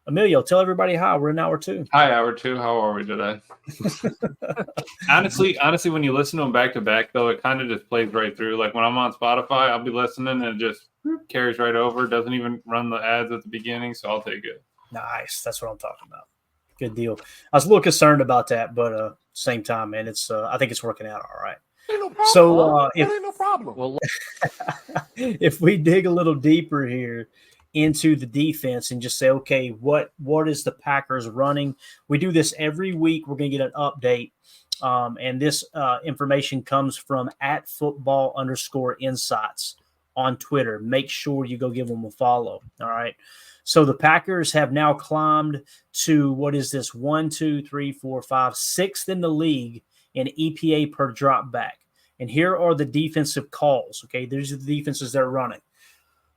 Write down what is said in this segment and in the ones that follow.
Emilio, tell everybody hi. We're in hour 2. Hi, hour 2. How are we today? honestly, when you listen to them back to back, though, it kind of just plays right through. Like when I'm on Spotify, I'll be listening and it just carries right over. Doesn't even run the ads at the beginning, so I'll take it. Nice. That's what I'm talking about. Good deal. I was a little concerned about that, but same time, man, it's I think it's working out all right. Ain't no problem. So ain't no problem. Well, if we dig a little deeper here into the defense and just say, okay, what is the Packers running? We do this every week. We're going to get an update. And this information comes from @football_insights on Twitter. Make sure you go give them a follow. All right. So the Packers have now climbed to what is this? 1, 2, 3, 4, 5, 6th in the league in EPA per drop back. And here are the defensive calls. Okay. These are the defenses they're running.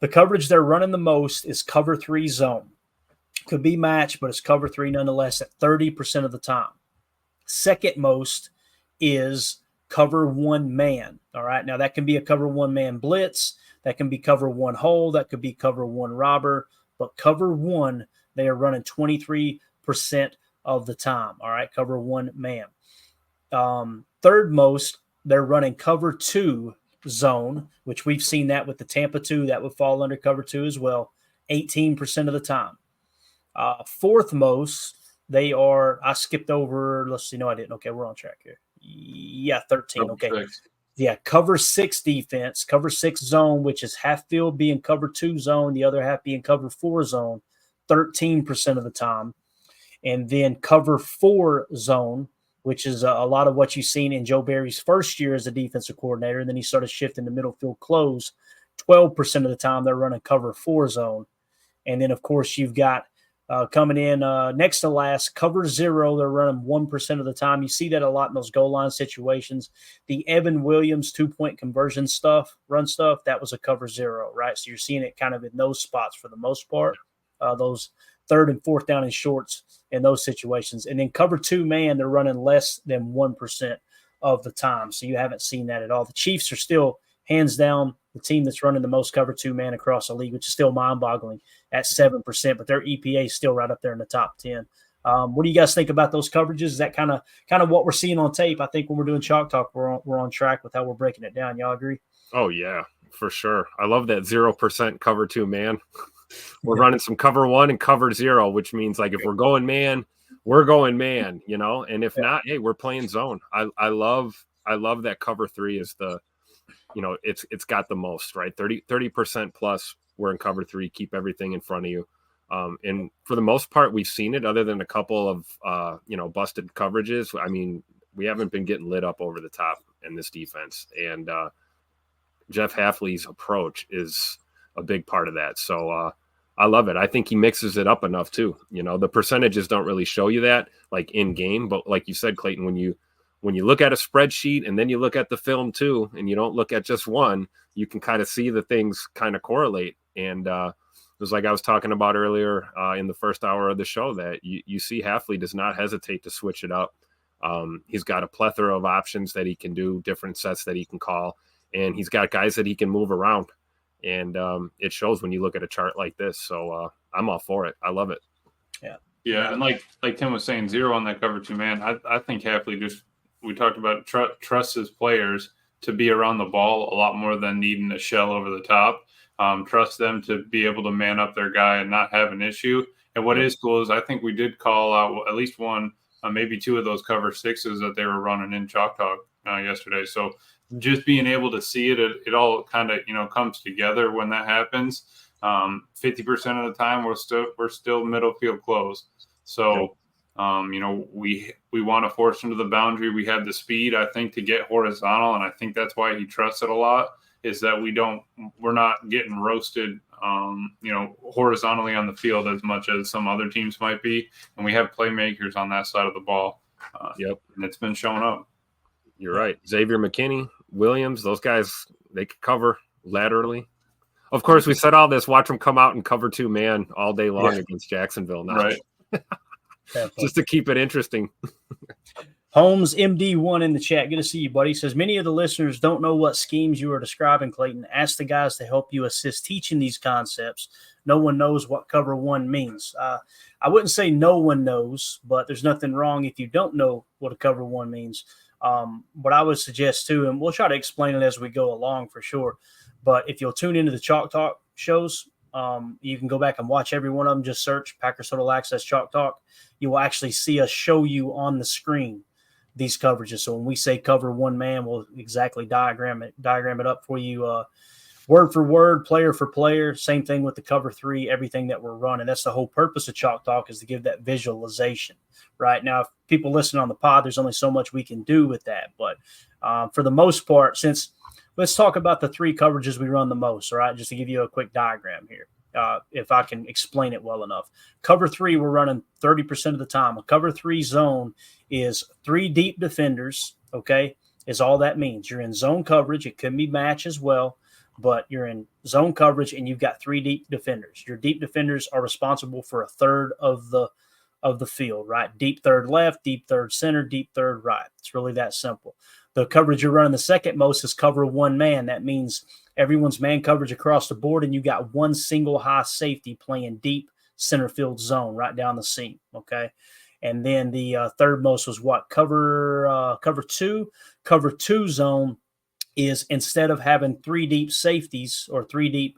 The coverage they're running the most is cover 3 zone. Could be match, but it's cover 3 nonetheless at 30% of the time. Second most is cover 1 man. All right. Now that can be a cover 1 man blitz. That can be cover 1 hole. That could be cover 1 robber. But cover 1, they are running 23% of the time. All right. Cover 1 man. Third most, they're running cover 2 zone, which we've seen that with the Tampa 2. That would fall under cover 2 as well. 18% of the time. Fourth most, they are, I skipped over, let's see, no, I didn't. Okay, we're on track here. Yeah, 13. Okay. Yeah, cover 6 defense, cover 6 zone, which is half field being cover 2 zone, the other half being cover 4 zone, 13% of the time. And then cover 4 zone, which is a lot of what you've seen in Joe Barry's first year as a defensive coordinator. And then he started shifting to middle field close. 12% of the time they're running cover 4 zone. And then, of course, you've got coming in next to last, cover 0. They're running 1% of the time. You see that a lot in those goal line situations. The Evan Williams 2-point conversion run stuff, that was a cover 0, right? So you're seeing it kind of in those spots for the most part, those 3rd and 4th down and shorts in those situations. And then cover 2 man, they're running less than 1% of the time. So you haven't seen that at all. The Chiefs are still hands down the team that's running the most cover 2 man across the league, which is still mind-boggling at 7%, but their EPA is still right up there in the top 10. What do you guys think about those coverages? Is that kind of what we're seeing on tape? I think when we're doing Chalk Talk, we're on track with how we're breaking it down. Y'all agree? Oh, yeah, for sure. I love that 0% cover 2 man. We're running some cover 1 and cover 0, which means like if we're going man, we're going man, you know, and if not, hey, we're playing zone. I love that cover 3 is the, you know, it's got the most, right? 30% plus we're in cover 3, keep everything in front of you. And for the most part, we've seen it other than a couple of, busted coverages. I mean, we haven't been getting lit up over the top in this defense. And Jeff Hafley's approach is a big part of that. So I love it. I think he mixes it up enough too. You know, the percentages don't really show you that like in game, but like you said, Clayton, when you look at a spreadsheet and then you look at the film too, and you don't look at just one, you can kind of see the things kind of correlate. And it was like I was talking about earlier in the first hour of the show that you see Hafley does not hesitate to switch it up. He's got a plethora of options that he can do, different sets that he can call, and he's got guys that he can move around. And it shows when you look at a chart like this. So I'm all for it. I love it. Yeah. And like Tim was saying, 0 on that cover 2 man. I think Hafley we talked about trust his players to be around the ball a lot more than needing a shell over the top. Trust them to be able to man up their guy and not have an issue. And what is cool is I think we did call out at least one, maybe 2 of those cover 6s that they were running in Chalk Talk yesterday. So just being able to see it all kind of, comes together when that happens. 50% of the time we're still middle field close. So, we want to force him to the boundary. We have the speed, I think, to get horizontal. And I think that's why he trusts it a lot, is that we're not getting roasted, horizontally on the field as much as some other teams might be. And we have playmakers on that side of the ball. And it's been showing up. You're right. Xavier McKinney, Williams, those guys, they could cover laterally. Of course, we said all this, watch them come out and cover 2 man all day long against Jacksonville now. Right. Just to keep it interesting. Holmes MD1 in the chat. Good to see you, buddy. He says, many of the listeners don't know what schemes you are describing, Clayton. Ask the guys to help you assist teaching these concepts. No one knows what cover one means. I wouldn't say no one knows, but there's nothing wrong if you don't know what a cover one means. What I would suggest too, and we'll try to explain it as we go along for sure, but if you'll tune into the Chalk Talk shows, you can go back and watch every one of them. Just search Packers Total Access Chalk Talk. You will actually see us show you on the screen these coverages. So when we say cover one man, we'll exactly diagram it up for you, word for word, player for player. Same thing with the cover three, everything that we're running. That's the whole purpose of Chalk Talk, is to give that visualization. Right now, if people listen on the pod, there's only so much we can do with that. But for the most part, let's talk about the three coverages we run the most. All right, just to give you a quick diagram here. If I can explain it well enough. Cover three, we're running 30% of the time. A cover three zone is 3 deep defenders, okay, is all that means. You're in zone coverage. It can be match as well, but you're in zone coverage and you've got 3 deep defenders. Your deep defenders are responsible for a third of the field, right? Deep third left, deep third center, deep third right. It's really that simple. The coverage you're running the second most is cover one man. That means everyone's man coverage across the board, and you got one single high safety playing deep center field zone right down the seam, okay? And then the third most was what? Cover two. Cover two zone is, instead of having 3 deep safeties or 3 deep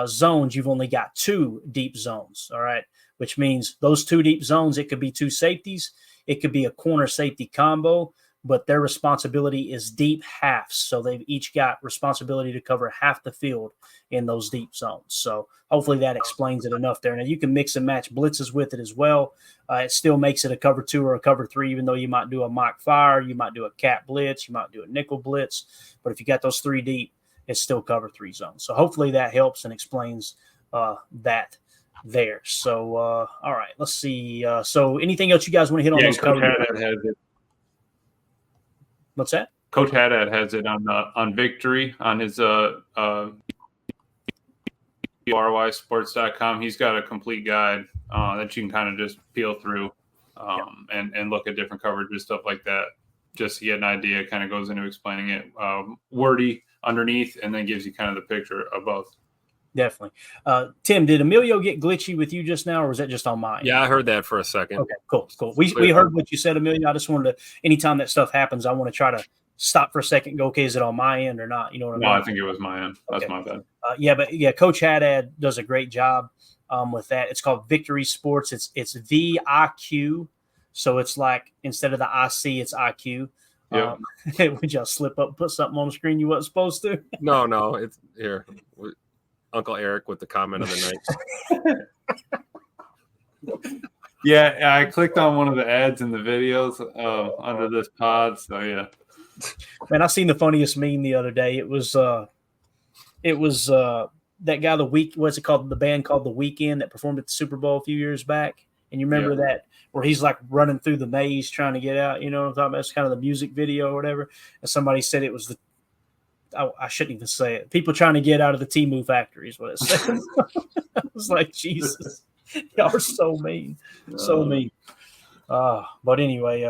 zones, you've only got 2 deep zones, all right? Which means those 2 deep zones, it could be 2 safeties, it could be a corner safety combo, but their responsibility is deep halves. So they've each got responsibility to cover half the field in those deep zones. So hopefully that explains it enough there. Now you can mix and match blitzes with it as well. It still makes it a cover 2 or a cover 3, even though you might do a mock fire, you might do a cat blitz, you might do a nickel blitz. But if you got those 3 deep, it's still cover 3 zones. So hopefully that helps and explains that there. So, all right, let's see. So anything else you guys want to hit on those coverages? What's that? Coach Haddad has it on Victory on his rysports.com. He's got a complete guide that you can kind of just peel through and look at different coverages, stuff like that, just to get an idea. Kind of goes into explaining it wordy underneath, and then gives you kind of the picture of both. Definitely. Tim, did Emilio get glitchy with you just now, or was that just on mine? Yeah, I heard that for a second. Okay, cool. We heard what you said, Emilio. I just wanted to, anytime that stuff happens, I want to try to stop for a second and go, okay, is it on my end or not? You know what I mean? No, I think it was my end. That's my bad. Coach Haddad does a great job with that. It's called Victory Sports. It's VIQ. So it's like, instead of the IC, it's IQ. Yeah. Would y'all slip up and put something on the screen you wasn't supposed to? No, it's here. Uncle Eric with the comment of the night. Yeah, I clicked on one of the ads in the videos under this pod. So yeah, man, I seen the funniest meme the other day. It was that guy, what's it called? The band called The Weeknd that performed at the Super Bowl a few years back. And you remember that, where he's like running through the maze trying to get out. You know what I'm talking about? It's kind of the music video or whatever. And somebody said it was I shouldn't even say it. People trying to get out of the Temu factory is what it says. I was like, Jesus, y'all are so mean. So mean. But anyway,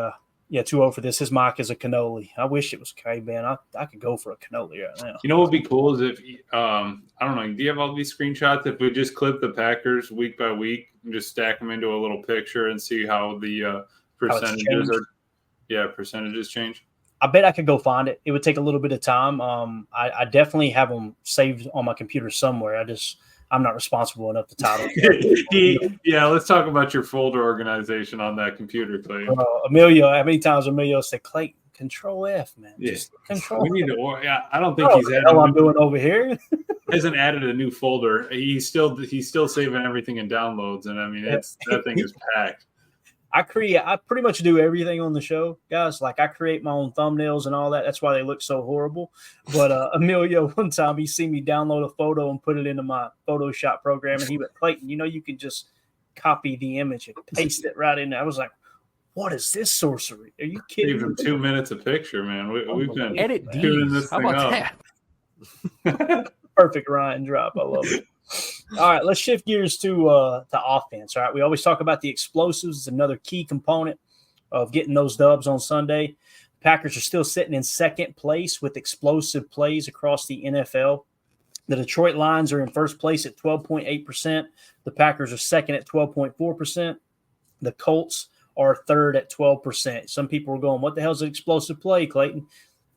2-0 for this. His mic is a cannoli. I wish it was K-Man. I could go for a cannoli right now. You know what would be cool is if, I don't know, do you have all these screenshots? If we just clip the Packers week by week and just stack them into a little picture and see how the percentages change? I bet I could go find it. It would take a little bit of time. I definitely have them saved on my computer somewhere. I'm not responsible enough to title. Yeah, let's talk about your folder organization on that computer, Clay. Emilio, how many times Emilio said, Clay, Control F, man. Yeah. Just Control. We need to. Yeah, I don't think he's added. I'm doing over here. Hasn't added a new folder. He's still saving everything in downloads, and I mean, that thing is packed. I pretty much do everything on the show, guys. Like, I create my own thumbnails and all that. That's why they look so horrible. But Emilio, one time he seen me download a photo and put it into my Photoshop program, and he went, Clayton, you can just copy the image and paste it right in there. I was like, what is this sorcery? Are you kidding? Even 2 minutes a picture, man. We've been edit tuning this thing up. That? Perfect Ryan drop. I love it. All right, let's shift gears to offense. All right, we always talk about the explosives. It's another key component of getting those dubs on Sunday. Packers are still sitting in second place with explosive plays across the NFL. The Detroit Lions are in first place at 12.8%. The Packers are second at 12.4%. The Colts are third at 12%. Some people are going, what the hell is an explosive play, Clayton?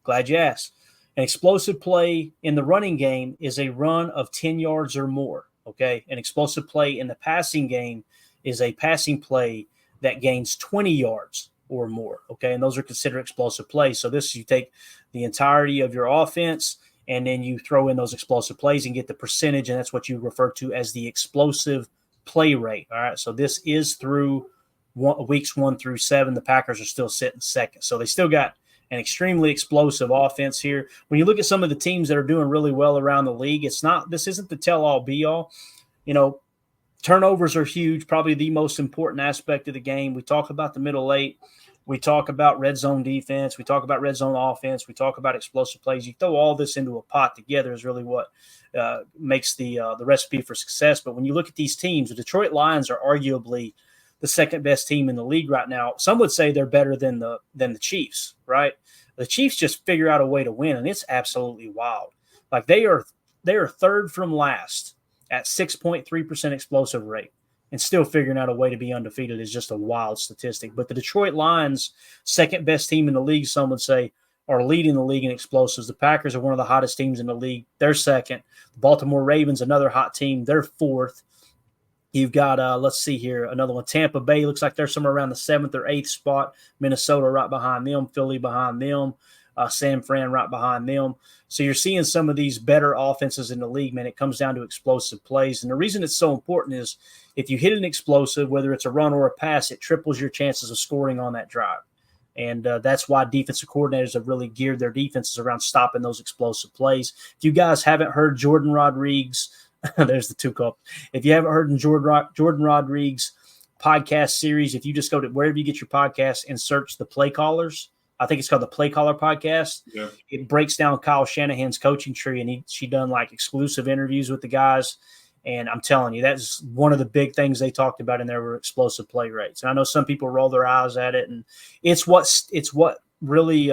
Glad you asked. An explosive play in the running game is a run of 10 yards or more, okay? An explosive play in the passing game is a passing play that gains 20 yards or more, okay? And those are considered explosive plays. So this, you take the entirety of your offense and then you throw in those explosive plays and get the percentage, and that's what you refer to as the explosive play rate, all right? So this is through weeks 1 through 7. The Packers are still sitting second. So they still got an extremely explosive offense here. When you look at some of the teams that are doing really well around the league, this isn't the tell-all be-all. Turnovers are huge, probably the most important aspect of the game. We talk about the middle eight. We talk about red zone defense. We talk about red zone offense. We talk about explosive plays. You throw all this into a pot together is really what makes the recipe for success. But when you look at these teams, the Detroit Lions are arguably the second best team in the league right now. Some would say they're better than the Chiefs, right? The Chiefs just figure out a way to win, and it's absolutely wild. Like they are third from last at 6.3% explosive rate, and still figuring out a way to be undefeated is just a wild statistic. But the Detroit Lions, second best team in the league, some would say, are leading the league in explosives. The Packers are one of the hottest teams in the league. They're second. The Baltimore Ravens, another hot team. They're fourth. You've got, let's see here, another one. Tampa Bay looks like they're somewhere around the 7th or 8th spot. Minnesota right behind them. Philly behind them. San Fran right behind them. So you're seeing some of these better offenses in the league, man. It comes down to explosive plays. And the reason it's so important is if you hit an explosive, whether it's a run or a pass, it triples your chances of scoring on that drive. And that's why defensive coordinators have really geared their defenses around stopping those explosive plays. If you guys haven't heard Jordan Rodriguez, there's the two cup. If you haven't heard Jordan Rodriguez podcast series, if you just go to wherever you get your podcast and search the Play Callers, I think it's called the Play Caller Podcast. Yeah. It breaks down Kyle Shanahan's coaching tree, and she done like exclusive interviews with the guys. And I'm telling you, that's one of the big things they talked about in there were explosive play rates. And I know some people roll their eyes at it, and it's what really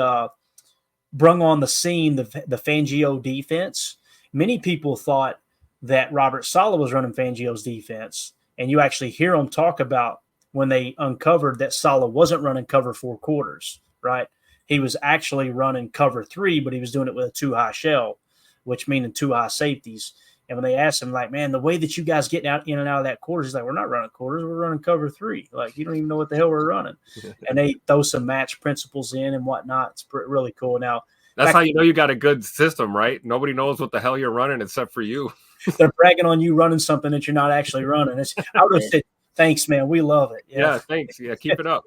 brung on the scene the Fangio defense. Many people thought that Robert Saleh was running Fangio's defense, and you actually hear them talk about when they uncovered that Saleh wasn't running cover 4 quarters, right? He was actually running cover 3, but he was doing it with a 2-high shell, which meaning 2 high safeties. And when they asked him, like, man, the way that you guys get in and out of that quarters, he's like, we're not running quarters, we're running cover 3. Like, you don't even know what the hell we're running. And they throw some match principles in and whatnot. It's really cool. Now, that's how you know you got a good system, right? Nobody knows what the hell you're running except for you. They're bragging on you running something that you're not actually running. I would have said, thanks, man. We love it. Yeah, thanks. Yeah, keep it up.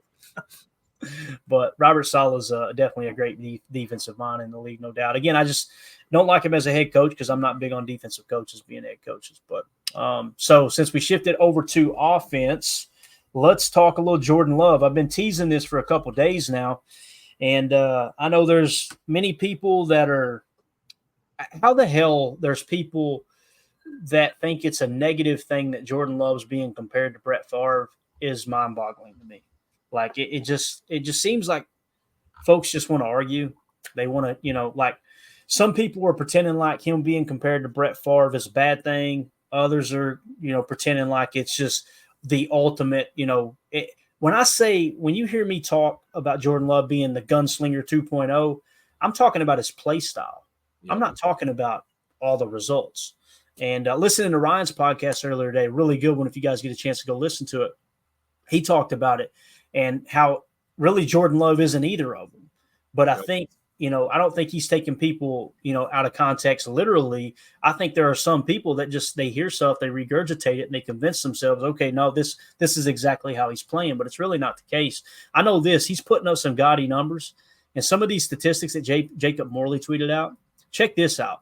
But Robert Saleh is definitely a great defensive mind in the league, no doubt. Again, I just don't like him as a head coach because I'm not big on defensive coaches being head coaches. But so since we shifted over to offense, let's talk a little Jordan Love. I've been teasing this for a couple of days now, and I know there's many people that are – how the hell there's people that think it's a negative thing that Jordan Love's being compared to Brett Favre is mind-boggling to me. Like it just seems like folks just want to argue. They want to, like some people are pretending like him being compared to Brett Favre is a bad thing. Others are, pretending like it's just the ultimate, when you hear me talk about Jordan Love being the gunslinger 2.0, I'm talking about his play style. Yeah. I'm not talking about all the results. And listening to Ryan's podcast earlier today, really good one. If you guys get a chance to go listen to it, he talked about it. And how really Jordan Love isn't either of them. But I think, I don't think he's taking people, out of context literally. I think there are some people that just they hear stuff, they regurgitate it, and they convince themselves, okay, no, this is exactly how he's playing. But it's really not the case. I know this. He's putting up some gaudy numbers. And some of these statistics that Jacob Morley tweeted out, check this out.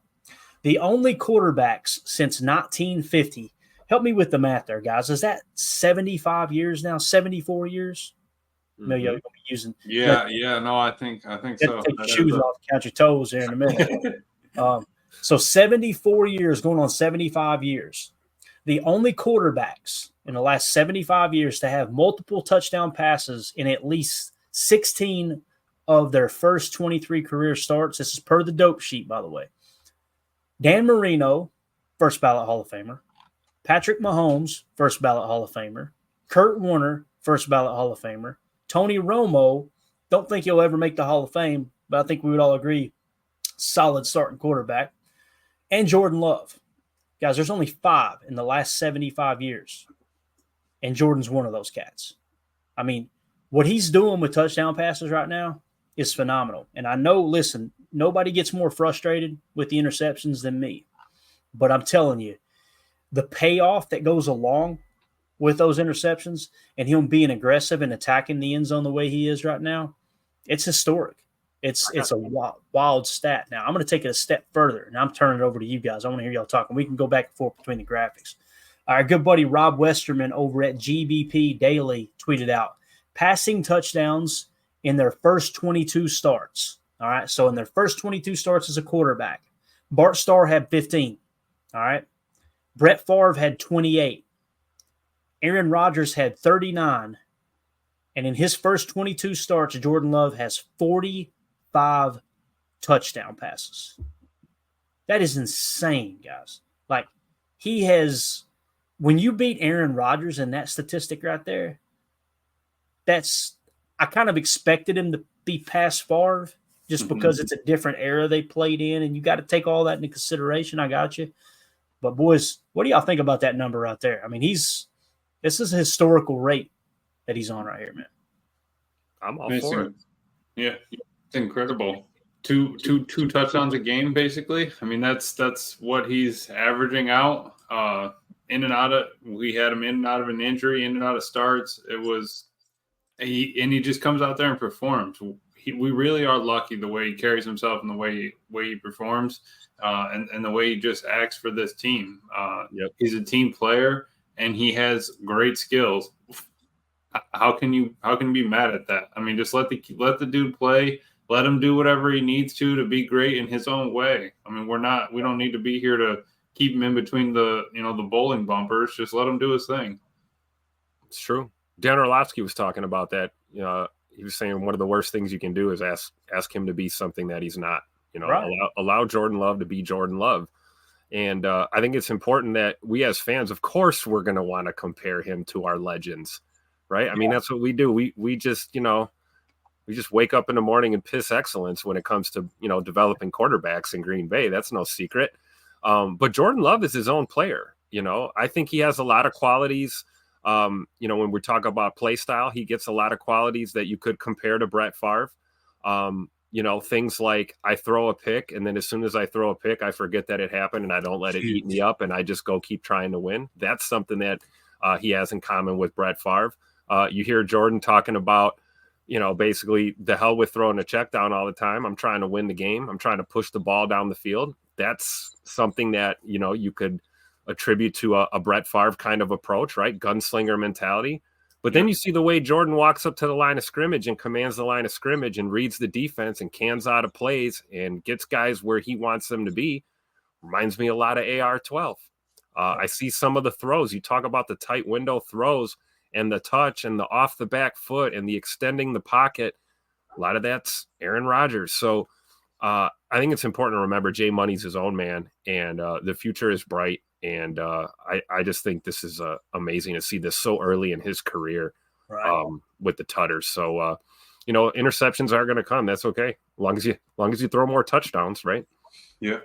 The only quarterbacks since 1950, help me with the math there, guys. Is that 75 years now, 74 years? No, you're going to be using. No, I think so. Take your shoes off, count your toes here in a minute. So 74 years, going on 75 years. The only quarterbacks in the last 75 years to have multiple touchdown passes in at least 16 of their first 23 career starts. This is per the dope sheet, by the way. Dan Marino, first ballot Hall of Famer. Patrick Mahomes, first ballot Hall of Famer. Kurt Warner, first ballot Hall of Famer. Tony Romo, don't think he'll ever make the Hall of Fame, but I think we would all agree, solid starting quarterback. And Jordan Love. Guys, there's only 5 in the last 75 years. And Jordan's one of those cats. I mean, what he's doing with touchdown passes right now is phenomenal. And I know, listen, nobody gets more frustrated with the interceptions than me. But I'm telling you, the payoff that goes along with those interceptions and him being aggressive and attacking the end zone the way he is right now, it's historic. It's a wild stat. Now, I'm going to take it a step further, and I'm turning it over to you guys. I want to hear y'all talking. We can go back and forth between the graphics. Our good buddy Rob Westerman over at GBP Daily tweeted out, passing touchdowns in their first 22 starts. All right, so in their first 22 starts as a quarterback, Bart Starr had 15. All right, Brett Favre had 28. Aaron Rodgers had 39. And in his first 22 starts, Jordan Love has 45 touchdown passes. That is insane, guys. Like, he has, when you beat Aaron Rodgers in that statistic right there, I kind of expected him to be past Favre just because it's a different era they played in, and you got to take all that into consideration. I got you. But, boys, what do y'all think about that number right there? I mean, this is a historical rate that he's on right here, man. I'm all for it. Yeah, it's incredible. Two touchdowns a game, basically. I mean, that's what he's averaging out. In and out of, we had him in and out of an injury, in and out of starts. He just comes out there and performs. We really are lucky the way he carries himself and the way he performs, and the way he just acts for this team. He's a team player and he has great skills. How can you be mad at that? I mean, just let the dude play. Let him do whatever he needs to be great in his own way. I mean, we don't need to be here to keep him in between the bowling bumpers. Just let him do his thing. It's true. Dan Orlovsky was talking about that. He was saying one of the worst things you can do is ask him to be something that he's not. Right. Allow Jordan Love to be Jordan Love. And I think it's important that we as fans, of course, we're going to want to compare him to our legends, right? I mean, that's what we do. We just wake up in the morning and piss excellence when it comes to, developing quarterbacks in Green Bay. That's no secret. But Jordan Love is his own player. I think he has a lot of qualities. When we talk about play style, he gets a lot of qualities that you could compare to Brett Favre. Things like I throw a pick, and then as soon as I throw a pick, I forget that it happened and I don't let it eat me up and I just go keep trying to win. That's something that he has in common with Brett Favre. You hear Jordan talking about, basically the hell with throwing a check down all the time. I'm trying to win the game. I'm trying to push the ball down the field. That's something that, you could attribute to a Brett Favre kind of approach, right? Gunslinger mentality. But then you see the way Jordan walks up to the line of scrimmage and commands the line of scrimmage and reads the defense and cans out of plays and gets guys where he wants them to be. Reminds me a lot of AR-12. I see some of the throws. You talk about the tight window throws and the touch and the off the back foot and the extending the pocket. A lot of that's Aaron Rodgers. So I think it's important to remember Jay Money's his own man, and the future is bright. And I just think this is amazing to see this so early in his career, right, with the Tutters. So, interceptions are going to come. That's okay. As long as you throw more touchdowns, right? Yeah.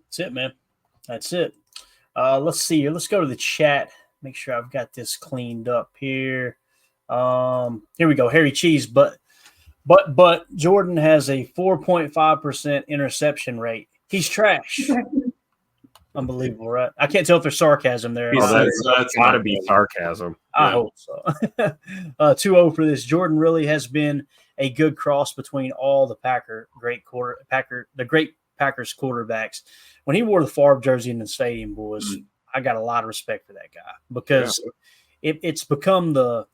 That's it, man. That's it. Let's see here. Let's go to the chat. Make sure I've got this cleaned up here. Here we go. Harry Cheese. But Jordan has a 4.5% interception rate. He's trash. Unbelievable, right? I can't tell if there's sarcasm there. That's got to be sarcasm. I hope so. 2-0 for this. Jordan really has been a good cross between all the great Packers quarterbacks. When he wore the Favre jersey in the stadium, boys, I got a lot of respect for that guy because it's become the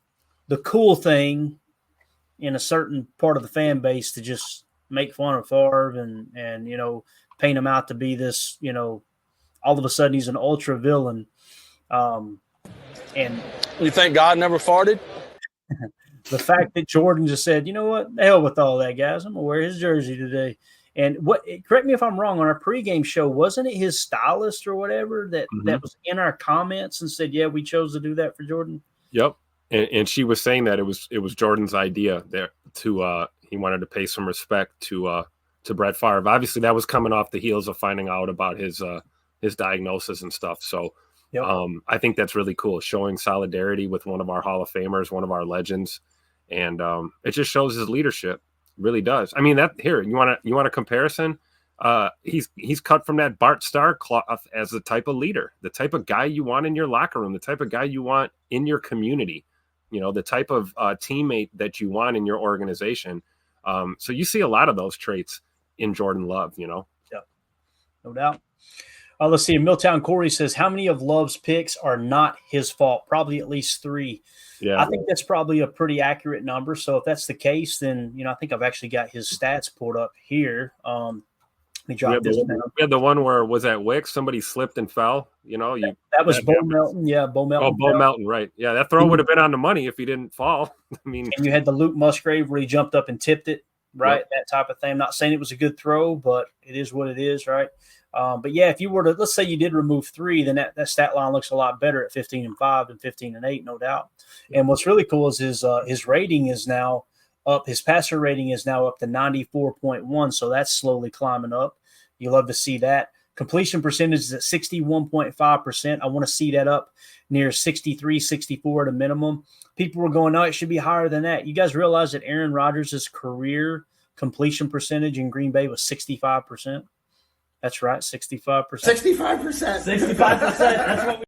cool thing in a certain part of the fan base to just make fun of Favre and paint him out to be this, all of a sudden he's an ultra villain. And you think God never farted? the fact that Jordan just said, you know what, the hell with all that, guys. I'm gonna wear his jersey today. And correct me if I'm wrong, on our pregame show, wasn't it his stylist or whatever that was in our comments and said, yeah, we chose to do that for Jordan? Yep. And she was saying that it was Jordan's idea there to he wanted to pay some respect to Brett Favre. Obviously, that was coming off the heels of finding out about his diagnosis and stuff. So Yep. I think that's really cool, showing solidarity with one of our Hall of Famers, one of our legends, and it just shows his leadership. Really does. I mean, that here you want a comparison. He's cut from that Bart Starr cloth as the type of leader, the type of guy you want in your locker room, the type of guy you want in your community. You know, the type of teammate that you want in your organization. So you see a lot of those traits in Jordan Love. You know. Yeah, no doubt. Let's see. Milltown Corey says, how many of Love's picks are not his fault? Probably at least 3. Yeah, I think that's probably a pretty accurate number. So if that's the case, then, I think I've actually got his stats pulled up here. Let me drop this down. We had the one where was at Wicks, somebody slipped and fell. You know, that was Bo Melton. Yeah, Bo Melton. Oh, Bo Melton, right. Yeah, that throw would have been on the money if he didn't fall. I mean, and you had the Luke Musgrave where he jumped up and tipped it, right? Yep. That type of thing. I'm not saying it was a good throw, but it is what it is, right? But yeah, if you were to, let's say you did remove 3, then that stat line looks a lot better at 15-5 and 15-8, no doubt. And what's really cool is his rating is now up. His passer rating is now up to 94.1. So that's slowly climbing up. You love to see that. Completion percentage is at 61.5%. I want to see that up near 63, 64 at a minimum. People were going, no, it should be higher than that. You guys realize that Aaron Rodgers' career completion percentage in Green Bay was 65%? That's right, 65%. 65%. 65%. That's what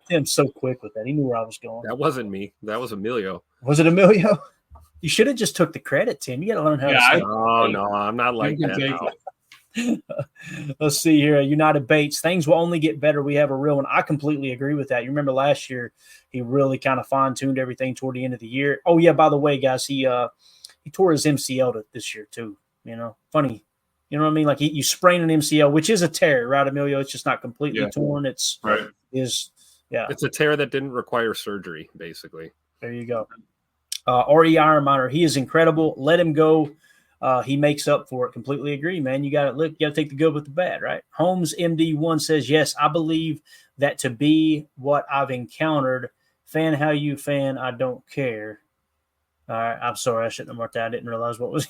Tim's so quick with that. He knew where I was going. That wasn't me. That was Emilio. Was it Emilio? You should have just took the credit, Tim. You got to learn how to say No, I'm not like that. Let's see here. United Bates. Things will only get better. We have a real one. I completely agree with that. You remember last year, he really kind of fine-tuned everything toward the end of the year. Oh, yeah, by the way, guys, he tore his MCL this year too. You know, funny. You know what I mean? Like you sprain an MCL, which is a tear, right, Emilio? It's just not completely torn. It's right. It's a tear that didn't require surgery, basically. There you go. R.E. Ironminer, he is incredible. Let him go. He makes up for it. Completely agree, man. You got to take the good with the bad, right? Holmes MD1 says, yes, I believe that to be what I've encountered. Fan how you fan, I don't care. All right, I'm sorry, I shouldn't have marked that. I didn't realize what was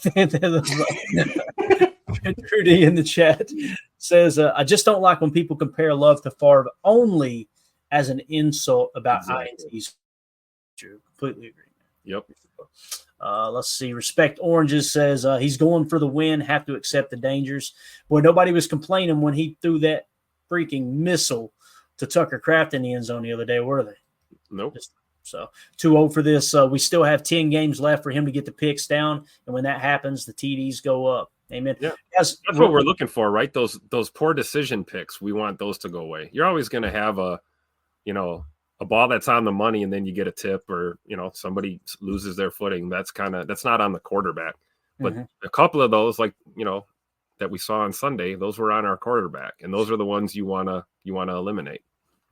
Trudy in the chat says, I just don't like when people compare Love to Favre only as an insult about INTs. True. Completely agree. Yep. Let's see. Respect Oranges says he's going for the win. Have to accept the dangers. Boy, nobody was complaining when he threw that freaking missile to Tucker Kraft in the end zone the other day, were they? Nope. So 2-0 for this. We still have 10 games left for him to get the picks down, and when that happens, the TDs go up. Amen. Yeah, that's what we're looking for, right? Those poor decision picks. We want those to go away. You're always going to have a ball that's on the money, and then you get a tip, or somebody loses their footing. That's not on the quarterback. But a couple of those, like that we saw on Sunday, those were on our quarterback, and those are the ones you wanna eliminate.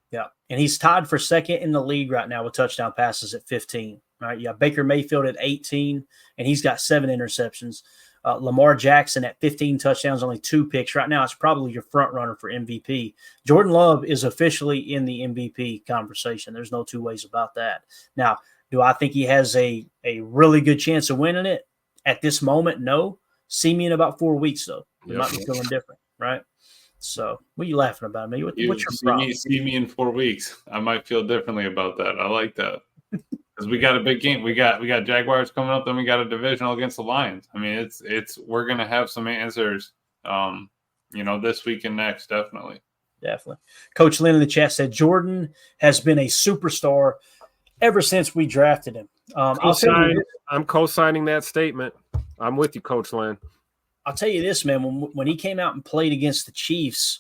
Yeah, and he's tied for second in the league right now with touchdown passes at 15. All right, yeah, Baker Mayfield at 18, and he's got 7 interceptions. Lamar Jackson at 15 touchdowns, only 2 picks. Right now, it's probably your front runner for MVP. Jordan Love is officially in the MVP conversation. There's no two ways about that. Now, do I think he has a really good chance of winning it at this moment? No. See me in about 4 weeks, though. We might be feeling different, right? So, what are you laughing about, man? What's your problem? See me in 4 weeks. I might feel differently about that. I like that. Because we got a big game. We got Jaguars coming up, then we got a divisional against the Lions. I mean, we're gonna have some answers, this week and next, definitely. Definitely. Coach Lynn in the chat said Jordan has been a superstar ever since we drafted him. I'm co-signing that statement. I'm with you, Coach Lynn. I'll tell you this, man. When he came out and played against the Chiefs,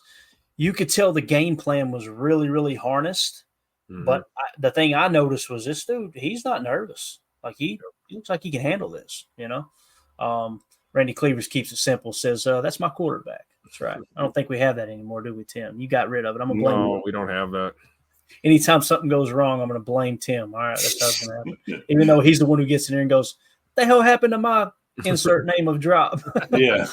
you could tell the game plan was really, really harnessed. Mm-hmm. But the thing I noticed was this dude, he's not nervous. Like he looks like he can handle this, Randy Cleavers keeps it simple, says, that's my quarterback. That's right. I don't think we have that anymore, do we, Tim? You got rid of it. I'm going to blame you. No, we don't have that. Anytime something goes wrong, I'm going to blame Tim. All right, that's how it's going to happen. Even though he's the one who gets in there and goes, "The hell happened to my insert name of drop?" Yeah.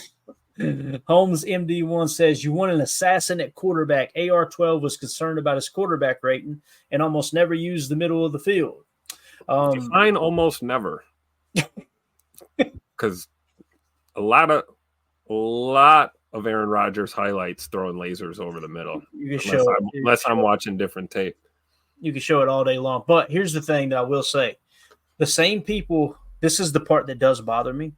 Holmes MD1 says, "You want an assassin at quarterback. AR-12 was concerned about his quarterback rating and almost never used the middle of the field." Define almost never, because a lot of Aaron Rodgers highlights throwing lasers over the middle. You can show unless I'm watching different tape. You can show it all day long. But here's the thing that I will say: the same people. This is the part that does bother me.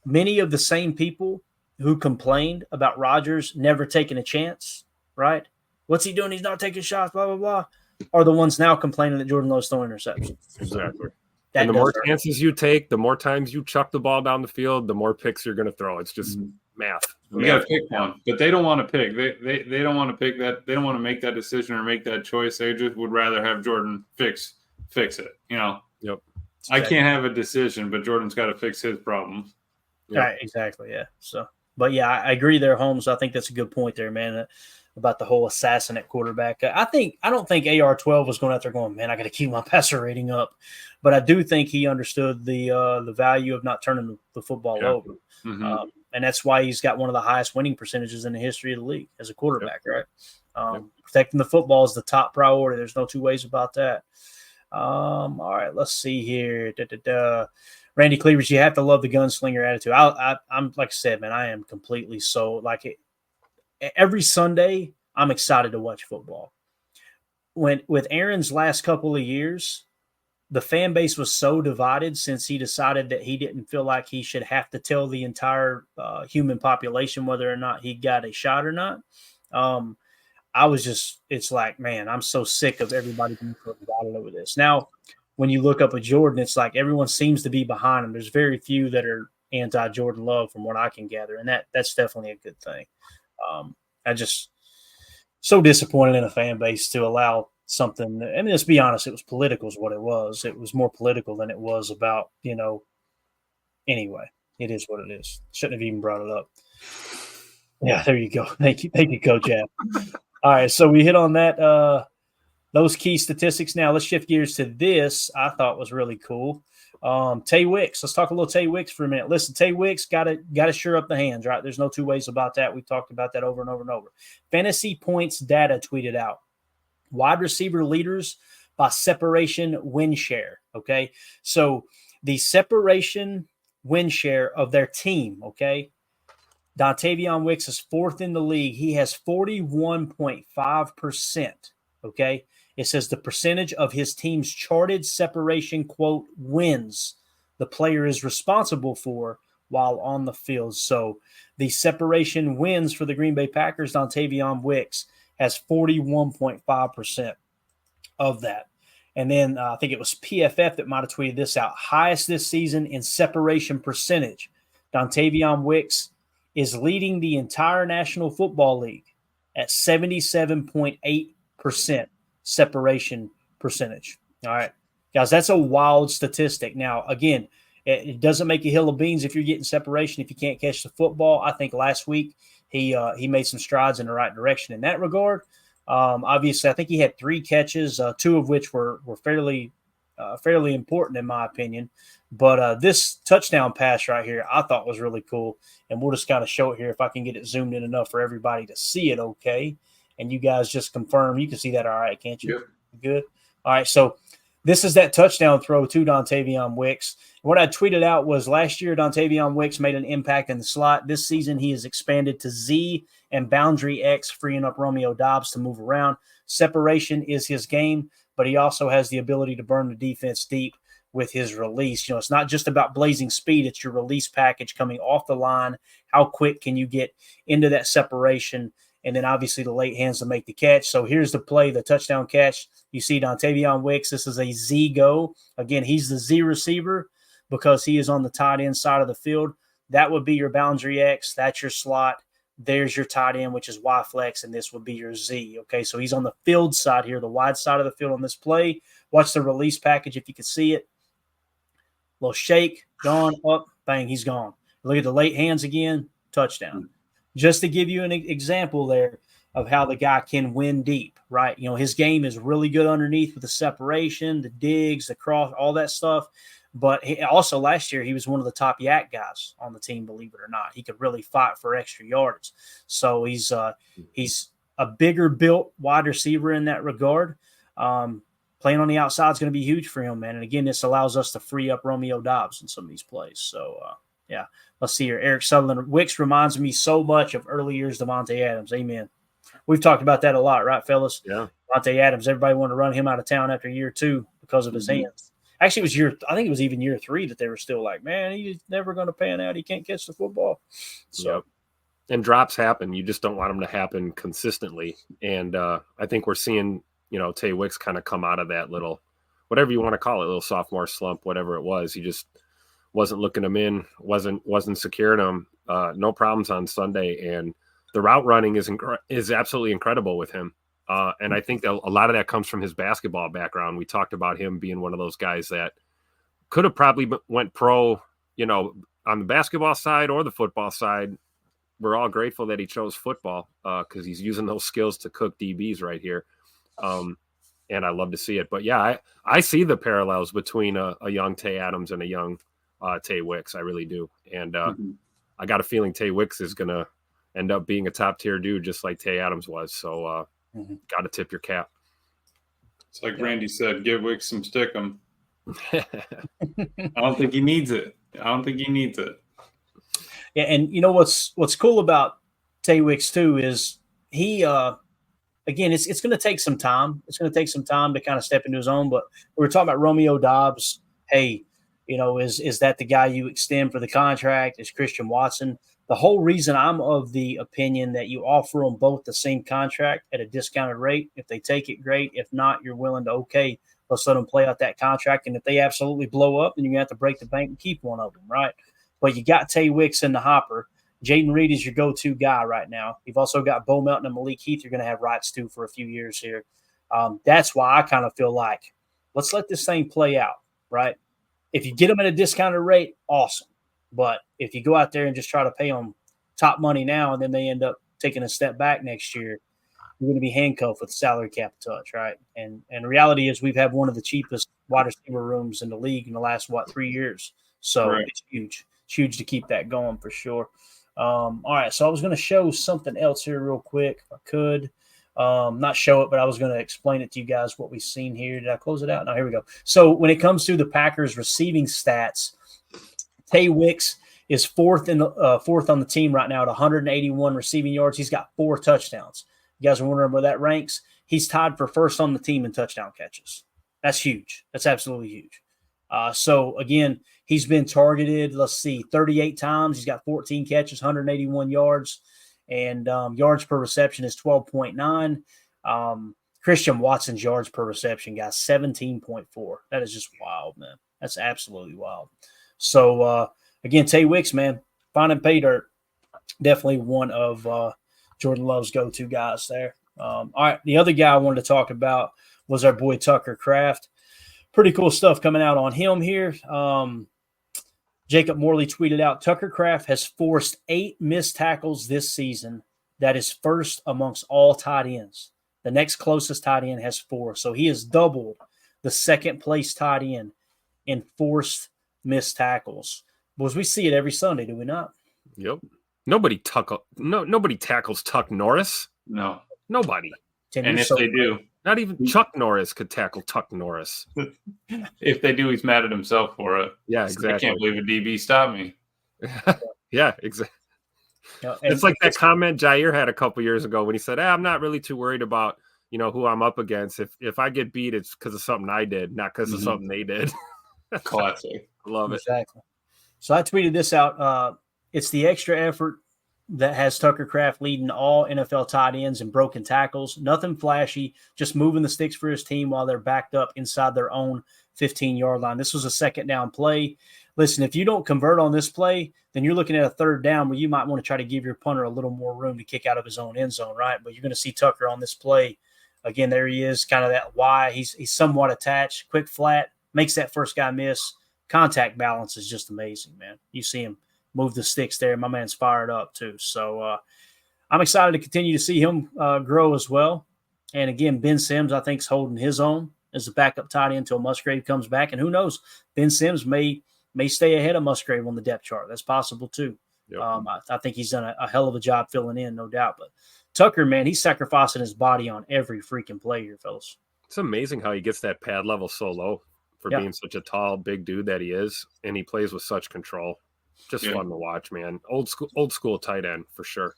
Many of the same people who complained about Rodgers never taking a chance, right? What's he doing? He's not taking shots, blah, blah, blah, are the ones now complaining that Jordan Love's throwing interceptions. Exactly. And the more chances you take, the more times you chuck the ball down the field, the more picks you're going to throw. It's just math. You got to pick one, but they don't want to pick. They don't want to pick that. They don't want to make that decision or make that choice. They just would rather have Jordan fix it. Yep. I can't have a decision, but Jordan's got to fix his problems. Yep. Right, exactly, yeah. So, but yeah, I agree there, Holmes. I think that's a good point there, man, about the whole assassin at quarterback. I don't think AR-12 was going out there going, man, I got to keep my passer rating up. But I do think he understood the value of not turning the football over. Mm-hmm. And that's why he's got one of the highest winning percentages in the history of the league as a quarterback, right? Protecting the football is the top priority. There's no two ways about that. All right, let's see here. Randy Cleavers, you have to love the gunslinger attitude. I'm like I said, man, I am completely so like it. Every Sunday, I'm excited to watch football. With Aaron's last couple of years, the fan base was so divided since he decided that he didn't feel like he should have to tell the entire human population whether or not he got a shot or not. It's like, man, I'm so sick of everybody being so divided over this. Now, when you look up at Jordan, it's like everyone seems to be behind him. There's very few that are anti-Jordan Love from what I can gather, and that's definitely a good thing. I just so disappointed in a fan base to allow something. I mean, let's be honest, it was political is what it was. It was more political than it was about, anyway, it is what it is. Shouldn't have even brought it up. Yeah, there you go. Thank you, Coach Ab. All right, so we hit on that, those key statistics. Now let's shift gears to this. I thought was really cool. Tay Wicks. Let's talk a little Tay Wicks for a minute. Listen, Tay Wicks got to sure up the hands, right? There's no two ways about that. We've talked about that over and over and over. Fantasy points data tweeted out. Wide receiver leaders by separation win share. Okay, so the separation win share of their team. Okay, Dontavion Wicks is fourth in the league. He has 41.5%. Okay. It says the percentage of his team's charted separation, quote, wins the player is responsible for while on the field. So the separation wins for the Green Bay Packers, Dontavion Wicks has 41.5% of that. And then I think it was PFF that might have tweeted this out. Highest this season in separation percentage. Dontavion Wicks is leading the entire National Football League at 77.8%. Separation percentage. All right, guys, that's a wild statistic. Now, again, it doesn't make a hill of beans if you're getting separation if you can't catch the football. I think last week he made some strides in the right direction in that regard. Obviously, I think he had 3 catches, 2 of which were fairly important in my opinion. But this touchdown pass right here, I thought was really cool, and we'll just kind of show it here if I can get it zoomed in enough for everybody to see it. Okay. And you guys just confirm you can see that all right, can't you? Yep. Good. All right, so this is that touchdown throw to Dontavion Wicks. What I tweeted out was last year Dontavion Wicks made an impact in the slot. This season he has expanded to Z and boundary X, freeing up Romeo Doubs to move around. Separation is his game, but he also has the ability to burn the defense deep with his release. It's not just about blazing speed. It's your release package coming off the line. How quick can you get into that separation? And then obviously the late hands to make the catch. So here's the play, the touchdown catch. You see Dontavion Wicks. This is a Z go. Again, he's the Z receiver because he is on the tight end side of the field. That would be your boundary X. That's your slot. There's your tight end, which is Y flex, and this would be your Z. Okay, so he's on the field side here, the wide side of the field on this play. Watch the release package if you can see it. Little shake, gone, up, bang, he's gone. Look at the late hands again, touchdown. Just to give you an example there, of how the guy can win deep, right? You know, his game is really good underneath with the separation, the digs, the cross, all that stuff. But also last year, he was one of the top yak guys on the team, believe it or not. He could really fight for extra yards. So he's a bigger built wide receiver in that regard. Playing on the outside is going to be huge for him, man. And again, this allows us to free up Romeo Doubs in some of these plays. So, yeah, let's see here. Eric Sutherland. Wicks reminds me so much of early years Devontae Adams. Amen. We've talked about that a lot, right, fellas? Yeah. Devontae Adams, everybody wanted to run him out of town after year 2 because of his hands. Actually, I think it was even year 3 that they were still like, man, he's never going to pan out. He can't catch the football. So, yep. And drops happen. You just don't want them to happen consistently. And I think we're seeing, Tay Wicks kind of come out of that little, whatever you want to call it, little sophomore slump, whatever it was. He just wasn't looking him in, wasn't securing him. No problems on Sunday. And the route running is absolutely incredible with him. And I think that a lot of that comes from his basketball background. We talked about him being one of those guys that could have probably went pro, on the basketball side or the football side. We're all grateful that he chose football because he's using those skills to cook DBs right here. And I love to see it. But, yeah, I see the parallels between a young Tay Adams and a young Tay Wicks. I really do. And I got a feeling Tay Wicks is going to end up being a top-tier dude just like Tay Adams was. So, got to tip your cap. It's like Randy said, give Wicks some stickum. I don't think he needs it. Yeah, and you know what's cool about Tay Wicks too is he again it's going to take some time. It's going to take some time to kind of step into his own. But we were talking about Romeo Doubs. Hey, is that the guy you extend for the contract? Is Christian Watson? The whole reason I'm of the opinion that you offer them both the same contract at a discounted rate. If they take it, great. If not, you're willing to, okay, let's let them play out that contract. And if they absolutely blow up, then you're going to have to break the bank and keep one of them, right? But you got Tay Wicks in the hopper. Jaden Reed is your go-to guy right now. You've also got Bo Melton and Malik Heath you're going to have rights to for a few years here. That's why I kind of feel like let's let this thing play out, right? If you get them at a discounted rate, awesome. But if you go out there and just try to pay them top money now and then they end up taking a step back next year, you're going to be handcuffed with the salary cap touch, right? And the reality is we've had one of the cheapest wide receiver rooms in the league in the last, 3 years. So It's huge. It's huge to keep that going for sure. All right, so I was going to show something else here real quick if I could. Not show it, but I was going to explain it to you guys what we've seen here. Did I close it out? No, here we go. So when it comes to the Packers receiving stats, Tay Wicks is fourth on the team right now at 181 receiving yards. He's got 4 touchdowns. You guys are wondering where that ranks? He's tied for first on the team in touchdown catches. That's huge. That's absolutely huge. So, again, he's been targeted, 38 times. He's got 14 catches, 181 yards, and yards per reception is 12.9. Christian Watson's yards per reception, guys, 17.4. That is just wild, man. That's absolutely wild. So, again, Tay Wicks, man, finding pay dirt, definitely one of Jordan Love's go-to guys there. All right, the other guy I wanted to talk about was our boy Tucker Kraft. Pretty cool stuff coming out on him here. Jacob Morley tweeted out, Tucker Kraft has forced 8 missed tackles this season. That is first amongst all tight ends. The next closest tight end has 4. So he has doubled the second-place tight end in forced missed tackles. Boys, we see it every Sunday, do we not? Yep. Nobody tackles Tuck Norris. No. Nobody. And if they do. Not even Chuck Norris could tackle Tuck Norris. If they do, he's mad at himself for it. Yeah, exactly. I can't believe a DB stopped me. Yeah, exactly. It's like that comment Jair had a couple years ago when he said, I'm not really too worried about, who I'm up against. If I get beat, it's because of something I did, not because of something they did. Classic. Love it. Exactly. So I tweeted this out. It's the extra effort that has Tucker Kraft leading all NFL tight ends in broken tackles. Nothing flashy, just moving the sticks for his team while they're backed up inside their own 15-yard line. This was a second down play. Listen, if you don't convert on this play, then you're looking at a third down where you might want to try to give your punter a little more room to kick out of his own end zone, right? But you're going to see Tucker on this play. Again, there he is, kind of that Y. He's somewhat attached, quick flat, makes that first guy miss. Contact balance is just amazing, man. You see him move the sticks there. My man's fired up too. So I'm excited to continue to see him grow as well. And again, Ben Sims, I think, is holding his own as a backup tight end until Musgrave comes back. And who knows, Ben Sims may stay ahead of Musgrave on the depth chart. That's possible too. Yep. I think he's done a hell of a job filling in, no doubt. But Tucker, man, he's sacrificing his body on every freaking play here, fellas. It's amazing how he gets that pad level so low for being such a tall, big dude that he is, and he plays with such control. Just fun to watch, man. Old school tight end for sure.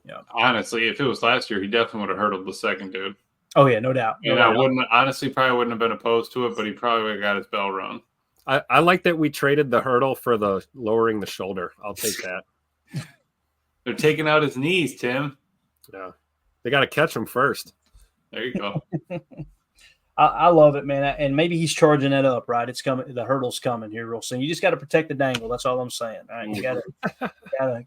Yeah. Honestly, if it was last year, he definitely would have hurdled the second dude. Oh yeah, no doubt. And I wouldn't have been opposed to it, but he probably would have got his bell rung. I like that we traded the hurdle for the lowering the shoulder. I'll take that. They're taking out his knees, Tim. Yeah. They got to catch him first. There you go. I love it, man. And maybe he's charging that up, right? It's coming. The hurdle's coming here real soon. You just got to protect the dangle. That's all I'm saying. All right, you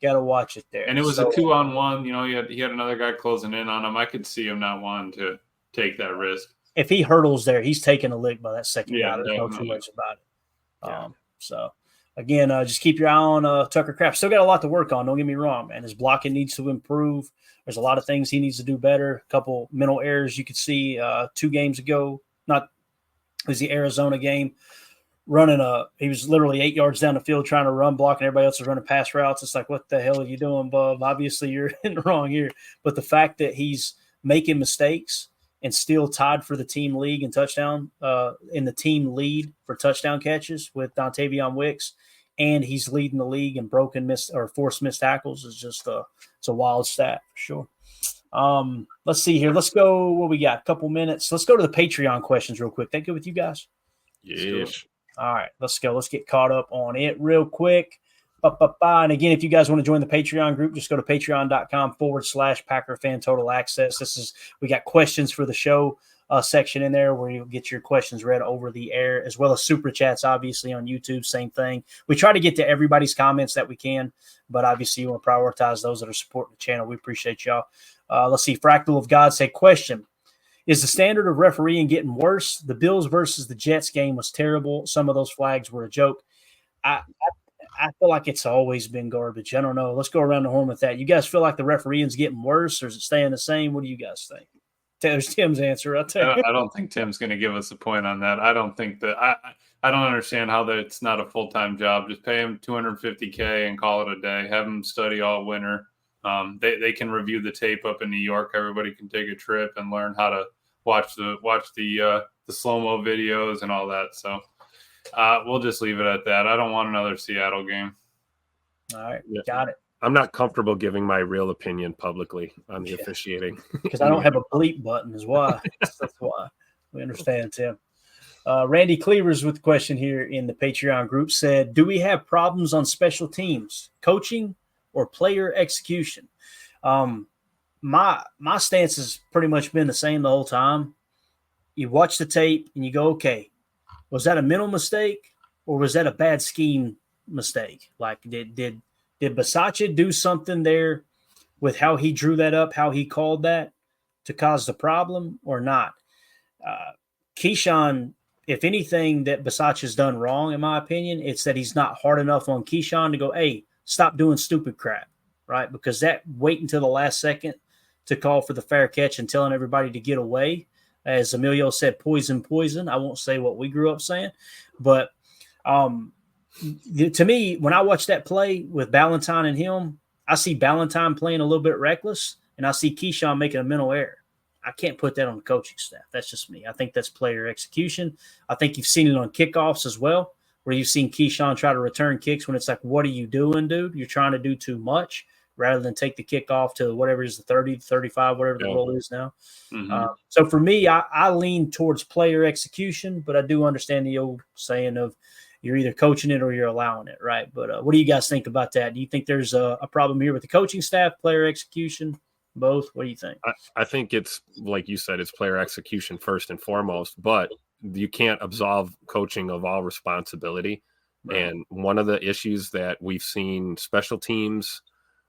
gotta watch it there. And it was a 2-on-1. You know, he had another guy closing in on him. I could see him not wanting to take that risk. If he hurdles there, he's taking a lick by that second guy. There's no definitely. too much about it. So again, just keep your eye on Tucker Kraft. Still got a lot to work on. Don't get me wrong, man. His blocking needs to improve. There's a lot of things he needs to do better. A couple mental errors you could see 2 games ago. It was the Arizona game. He was literally 8 yards down the field trying to run, blocking everybody else was running pass routes. It's like, what the hell are you doing, bub? Obviously, you're in the wrong here. But the fact that he's making mistakes and still tied for the team league and touchdown in the team lead for touchdown catches with Dontavion Wicks, and he's leading the league in forced missed tackles is just it's a wild stat for sure. Let's see here. Let's go. What we got? A couple minutes. Let's go to the Patreon questions real quick. That good with you guys? Yes. All right, let's go. Let's get caught up on it real quick. And again, if you guys want to join the Patreon group, just go to patreon.com/Packer Fan Total Access. We got questions for the show section in there where you'll get your questions read over the air, as well as super chats, obviously, on YouTube. Same thing. We try to get to everybody's comments that we can, but obviously you want to prioritize those that are supporting the channel. We appreciate y'all. Let's see. Fractal of God say, question. Is the standard of refereeing getting worse? The Bills versus the Jets game was terrible. Some of those flags were a joke. I feel like it's always been garbage. I don't know. Let's go around the horn with that. You guys feel like the refereeing's getting worse, or is it staying the same? What do you guys think? There's Tim's answer. I'll tell you. I don't think Tim's going to give us a point on that. I don't think that I don't understand how that it's not a full-time job. Just pay him $250K and call it a day. Have him study all winter. They can review the tape up in New York. Everybody can take a trip and learn how to watch the slow-mo videos and all that. So we'll just leave it at that. I don't want another Seattle game. All right, got it. I'm not comfortable giving my real opinion publicly on the officiating. Because I don't have a bleep button is why. That's why. We understand, Tim. Randy Cleavers with the question here in the Patreon group said, do we have problems on special teams, coaching, or player execution? My stance has pretty much been the same the whole time. You watch the tape and you go, okay, was that a mental mistake or was that a bad scheme mistake? Like, did Bisaccia do something there with how he drew that up, how he called that to cause the problem or not? Keyshawn, if anything that Bisaccia's done wrong, in my opinion, it's that he's not hard enough on Keyshawn to go, hey, stop doing stupid crap, right? Because that wait until the last second to call for the fair catch and telling everybody to get away, as Emilio said, poison. I won't say what we grew up saying, but to me, when I watch that play with Ballantyne and him, I see Ballantyne playing a little bit reckless, and I see Keyshawn making a mental error. I can't put that on the coaching staff. That's just me. I think that's player execution. I think you've seen it on kickoffs as well, where you've seen Keyshawn try to return kicks when it's like, what are you doing, dude? You're trying to do too much rather than take the kickoff to whatever is the 30, 35, whatever the role is now. Mm-hmm. So for me, I lean towards player execution, but I do understand the old saying of you're either coaching it or you're allowing it, right? But what do you guys think about that? Do you think there's a problem here with the coaching staff, player execution, both? What do you think? I think it's, like you said, it's player execution first and foremost, but you can't absolve coaching of all responsibility. Right. And one of the issues that we've seen special teams,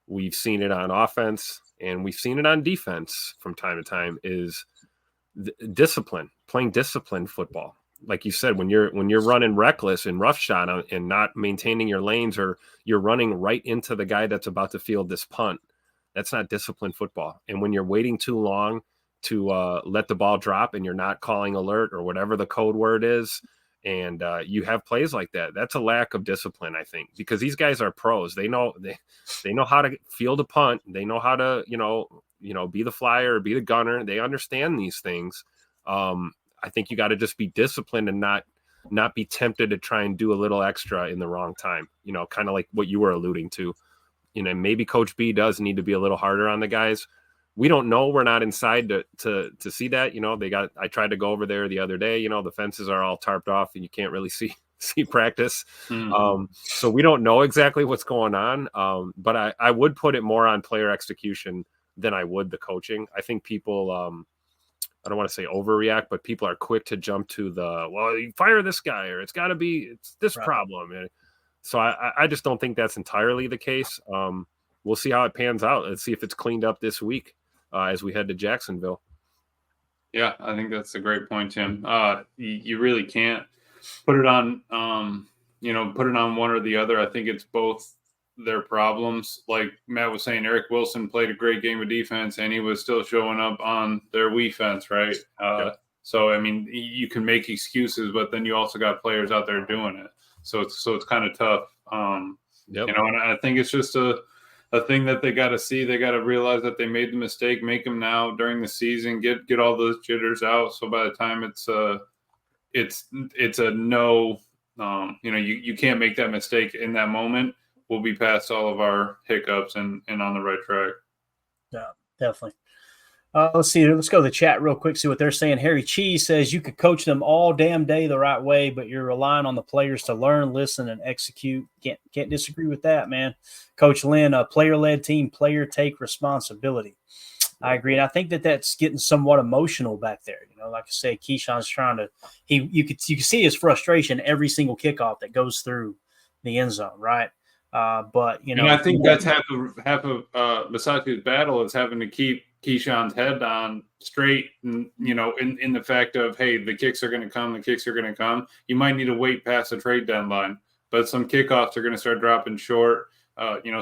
we've seen it on offense, and we've seen it on defense from time to time is discipline, playing disciplined football. Like you said, when you're running reckless and roughshod and not maintaining your lanes, or you're running right into the guy that's about to field this punt, That's not disciplined football. And when you're waiting too long to let the ball drop and you're not calling alert or whatever the code word is, and you have plays like that, that's a lack of discipline, I think, because these guys are pros. They know how to field a punt. They know how to, be the flyer or be the gunner. They understand these things. I think you got to just be disciplined and not be tempted to try and do a little extra in the wrong time, kind of like what you were alluding to. Maybe Coach B does need to be a little harder on the guys. We don't know. We're not inside to see that. I tried to go over there the other day. The fences are all tarped off and you can't really see practice. So we don't know exactly what's going on. But I would put it more on player execution than I would the coaching. I think people, I don't want to say overreact, but people are quick to jump to you fire this guy or it's this problem. And so I just don't think that's entirely the case. We'll see how it pans out. Let's see if it's cleaned up this week as we head to Jacksonville. Yeah, I think that's a great point, Tim. You really can't put it on, put it on one or the other. I think it's both their problems. Like Matt was saying, Eric Wilson played a great game of defense, and he was still showing up on their defense, right? So, I mean, you can make excuses, but then you also got players out there doing it. So it's kind of tough. And I think it's just a thing that they got to see. They got to realize that they made the mistake, make them now during the season, get all those jitters out. So by the time it's a no, you can't make that mistake in that moment. We'll be past all of our hiccups and on the right track. Yeah, definitely. Let's see. Let's go to the chat real quick, see what they're saying. Harry Cheese says you could coach them all damn day the right way, but you're relying on the players to learn, listen, and execute. Can't disagree with that, man. Coach Lynn, a player-led team, player take responsibility. I agree, and I think that's getting somewhat emotional back there. Like I say, Keyshawn's trying to. You can see his frustration every single kickoff that goes through the end zone, right? But and I think that's half of Bisaccia's battle is having to keep Keyshawn's head on straight, and in the fact of, hey, the kicks are going to come. You might need to wait past the trade deadline, but some kickoffs are going to start dropping short.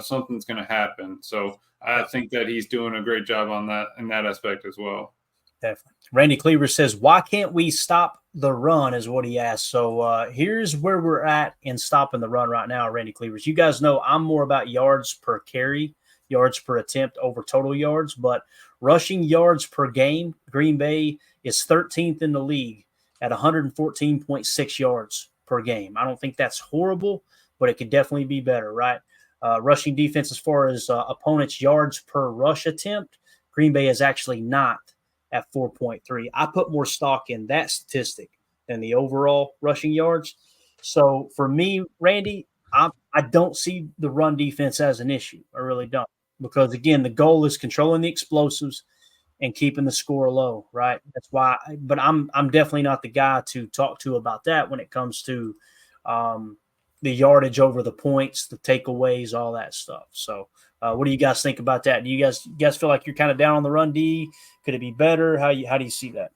Something's going to happen. So I think that he's doing a great job on that in that aspect as well. Definitely. Randy Cleaver says, why can't we stop the run is what he asked. So here's where we're at in stopping the run right now, Randy Cleavers. You guys know I'm more about yards per carry, yards per attempt over total yards, but rushing yards per game, Green Bay is 13th in the league at 114.6 yards per game. I don't think that's horrible, but it could definitely be better, right? Rushing defense as far as opponents' yards per rush attempt, Green Bay is actually not at 4.3. I put more stock in that statistic than the overall rushing yards. So for me, Randy, I don't see the run defense as an issue. I really don't. Because, again, the goal is controlling the explosives and keeping the score low, right? That's why – but I'm definitely not the guy to talk to about that when it comes to the yardage over the points, the takeaways, all that stuff. So what do you guys think about that? Do you guys feel like you're kind of down on the run D? Could it be better? How do you see that?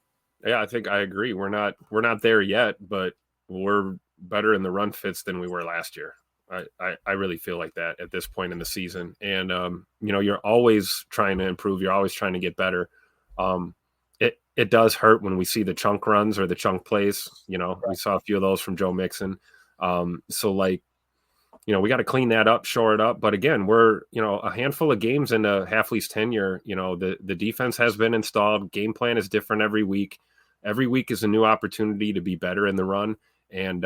Yeah, I think I agree. We're not there yet, but we're better in the run fits than we were last year. I really feel like that at this point in the season. And, you're always trying to improve. You're always trying to get better. It does hurt when we see the chunk runs or the chunk plays. Right. We saw a few of those from Joe Mixon. We got to clean that up, shore it up. But again, we're, a handful of games into Hafley's tenure. The defense has been installed. Game plan is different every week. Every week is a new opportunity to be better in the run. And,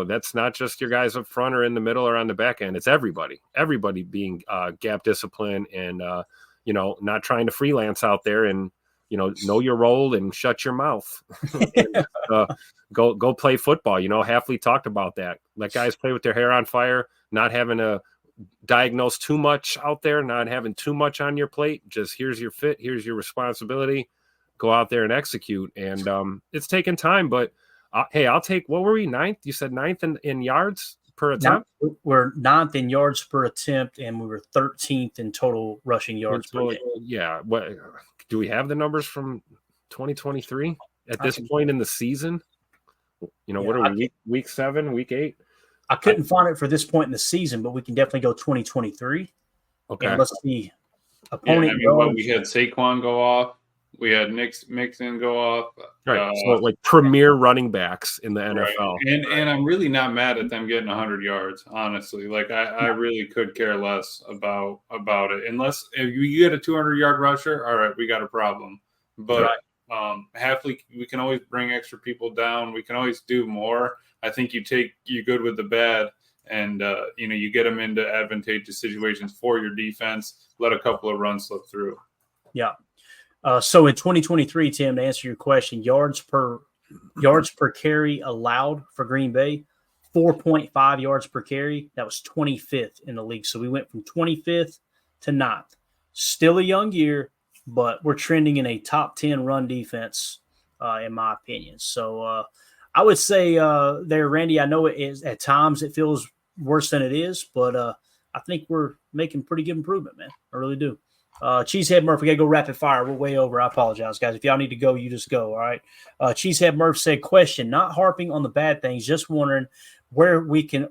that's not just your guys up front or in the middle or on the back end. It's everybody being gap discipline and, not trying to freelance out there and, know your role and shut your mouth. And, go play football. Hafley talked about that. Let guys play with their hair on fire, not having to diagnose too much out there, not having too much on your plate. Just here's your fit. Here's your responsibility. Go out there and execute. And it's taken time, but hey, I'll take, what were we, 9th? You said 9th in yards per attempt? We're 9th in yards per attempt, and we were 13th in total rushing yards per game. Yeah. What do we have the numbers from 2023 at this point in the season? What are we, week 7, week 8? I couldn't find it for this point in the season, but we can definitely go 2023. Okay. And let's see. Opponent we had Saquon go off. We had Mixon go off. Right. So like premier running backs in the NFL. Right. And I'm really not mad at them getting 100 yards, honestly. Like I really could care less about it. Unless if you get a 200-yard rusher, all right, we got a problem. But Hafley, we can always bring extra people down. We can always do more. I think you good with the bad and you get them into advantageous situations for your defense. Let a couple of runs slip through. Yeah. So in 2023, Tim, to answer your question, yards per carry allowed for Green Bay, 4.5 yards per carry. That was 25th in the league. So we went from 25th to 9th. Still a young year, but we're trending in a top 10 run defense, in my opinion. So I would say there, Randy, I know it is at times it feels worse than it is, but I think we're making pretty good improvement, man. I really do. Cheesehead Murph, we got to go rapid fire. We're way over. I apologize, guys. If y'all need to go, you just go, all right? Cheesehead Murph said, question, not harping on the bad things, just wondering where we can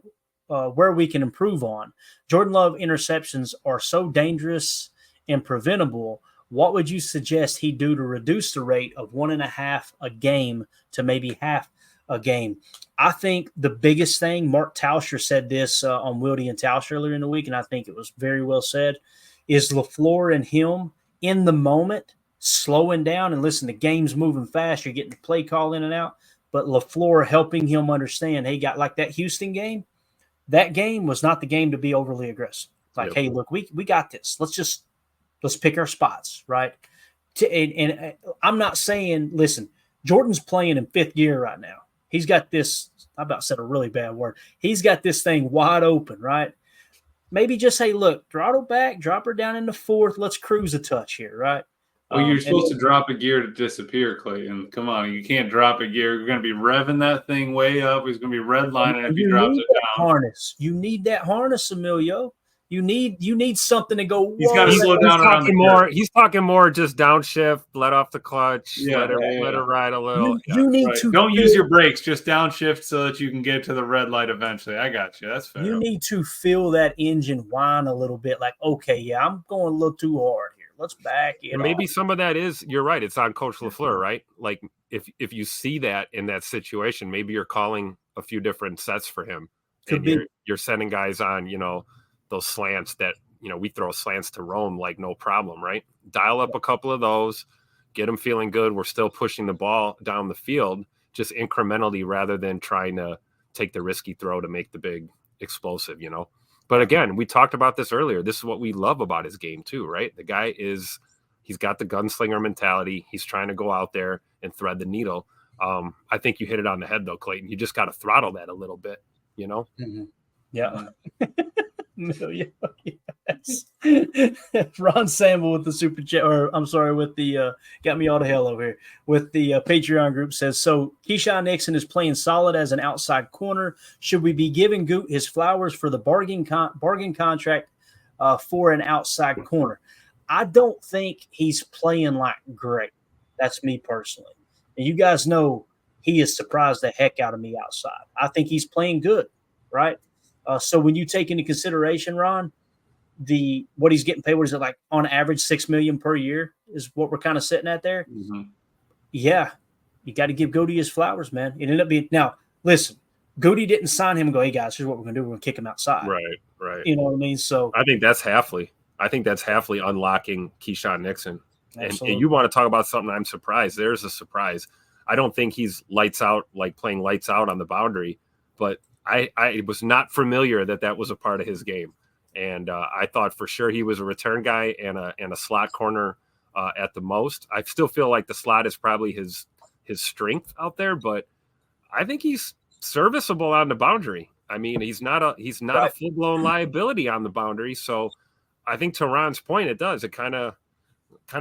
improve on. Jordan Love interceptions are so dangerous and preventable. What would you suggest he do to reduce the rate of 1.5 a game to maybe half a game? I think the biggest thing, Mark Tauscher said this on Wildy and Tausch earlier in the week, and I think it was very well said, is LaFleur and him in the moment slowing down. And listen, the game's moving fast. You're getting the play call in and out. But LaFleur helping him understand, hey, got like that Houston game. That game was not the game to be overly aggressive. Like, hey, look, we got this. Let's pick our spots, right? And I'm not saying, listen, Jordan's playing in 5th gear right now. He's got this, I about said a really bad word. He's got this thing wide open, right? Maybe just say, look, throttle back, drop her down into 4th. Let's cruise a touch here, right? Well, you're supposed to drop a gear to disappear, Clayton. Come on, you can't drop a gear. You're going to be revving that thing way up. He's going to be redlining if he drops it down. Harness. You need that harness, Emilio. You need something to go. He's got to slow down. He's talking more just downshift, let off the clutch, let her ride a little. You need to don't use your brakes, just downshift so that you can get to the red light eventually. I got you. That's fair. You need to feel that engine whine a little bit. Like, okay, yeah, I'm going a little too hard here. Let's back it. And maybe some of that is, you're right. It's on Coach LaFleur, right? Like if you see that in that situation, maybe you're calling a few different sets for him. You're sending guys on, those slants that, we throw slants to Rome like no problem, right? Dial up a couple of those, get them feeling good. We're still pushing the ball down the field just incrementally rather than trying to take the risky throw to make the big explosive, But again, we talked about this earlier. This is what we love about his game too, right? The guy he's got the gunslinger mentality. He's trying to go out there and thread the needle. I think you hit it on the head though, Clayton. You just got to throttle that a little bit, Mm-hmm. Yeah. Yes. Ron Sample with the super chat, with the got me all to hell over here with the Patreon group says, so Keyshawn Nixon is playing solid as an outside corner. Should we be giving Goot his flowers for the bargain contract for an outside corner? I don't think he's playing like great. That's me personally. And you guys know he has surprised the heck out of me outside. I think he's playing good, right? So when you take into consideration, Ron, what he's getting paid, what is it like on average $6 million per year is what we're kind of sitting at there. Mm-hmm. Yeah, you got to give Goody his flowers, man. It ended up being now. Listen, Goody didn't sign him and go, hey guys, here's what we're gonna do. We're gonna kick him outside. Right. You know what I mean? So I think that's Hafley. Unlocking Keyshawn Nixon. And you want to talk about something I'm surprised. There's a surprise. I don't think he's lights out, like playing lights out on the boundary, but I was not familiar that was a part of his game. And I thought for sure he was a return guy and a slot corner at the most. I still feel like the slot is probably his strength out there, but I think he's serviceable on the boundary. I mean, he's not a full blown liability on the boundary. So I think to Ron's point, it does. It kind of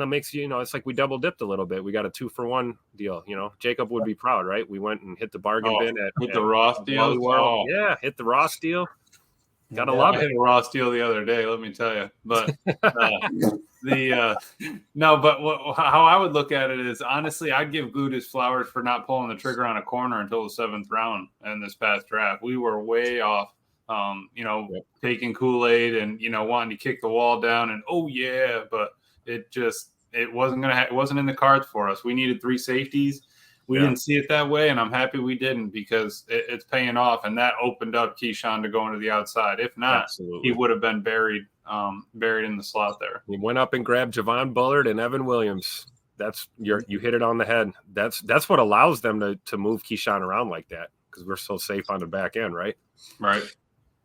makes it's like we double dipped a little bit. We got a 2-for-1 deal. Jacob would be proud, right? We went and hit the bargain bin with the Ross deal. Yeah, hit the Ross deal. Gotta love it. I hit a Ross deal the other day, let me tell you. But how I would look at it is, honestly, I'd give Good his flowers for not pulling the trigger on a corner until the 7th round in this past draft. We were way off taking Kool-Aid and, wanting to kick the wall down and, oh yeah, but it wasn't in the cards for us. We needed 3 safeties. We didn't see it that way, and I'm happy we didn't because it's paying off, and that opened up Keyshawn to go into the outside. If not, he would have been buried in the slot there. He went up and grabbed Javon Bullard and Evan Williams. You hit it on the head. That's what allows them to move Keyshawn around like that because we're so safe on the back end, right? Right.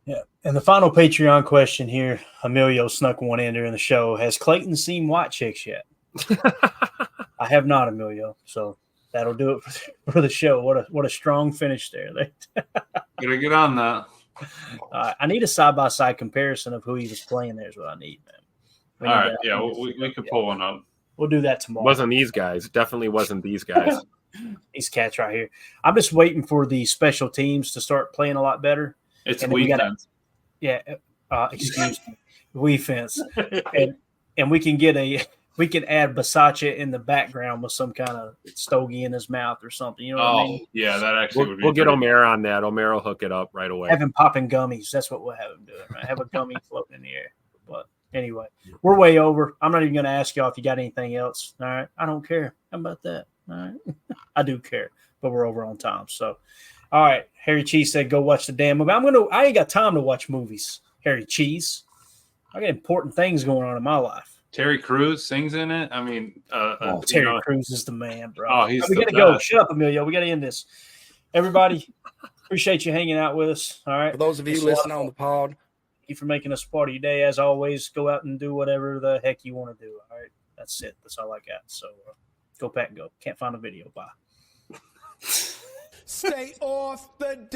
Yeah. And the final Patreon question here, Emilio snuck one in during the show. Has Clayton seen White Chicks yet? I have not, Emilio. So that'll do it for the show. What a strong finish there. Gotta get on that. I need a side-by-side comparison of who he was playing there is what I need, man. All right. Yeah, we could pull one up. We'll do that tomorrow. Wasn't these guys. Definitely wasn't these guys. These cats right here. I'm just waiting for the special teams to start playing a lot better. It's weekends. Excuse me. Defense. And we can add Basacha in the background with some kind of stogie in his mouth or something. You know what I mean? Yeah, that actually would be. We'll get Omer on that. Omer will hook it up right away. Have him popping gummies. That's what we'll have him doing. Right? Have a gummy floating in the air. But anyway, we're way over. I'm not even going to ask y'all if you got anything else. All right. I don't care. How about that? All right. I do care, but we're over on time. So, all right. Harry Cheese said, go watch the damn movie. I ain't got time to watch movies, Harry Cheese. I got important things going on in my life. Terry Crews sings in it. I mean, Terry Crews is the man, bro. Oh, we got to go. Shut up, Emilio. We got to end this. Everybody, appreciate you hanging out with us. All right. For those of you listening on the pod, thank you for making us part of your day. As always, go out and do whatever the heck you want to do. All right. That's it. That's all I got. So go pack and go. Can't find a video. Bye. Stay off the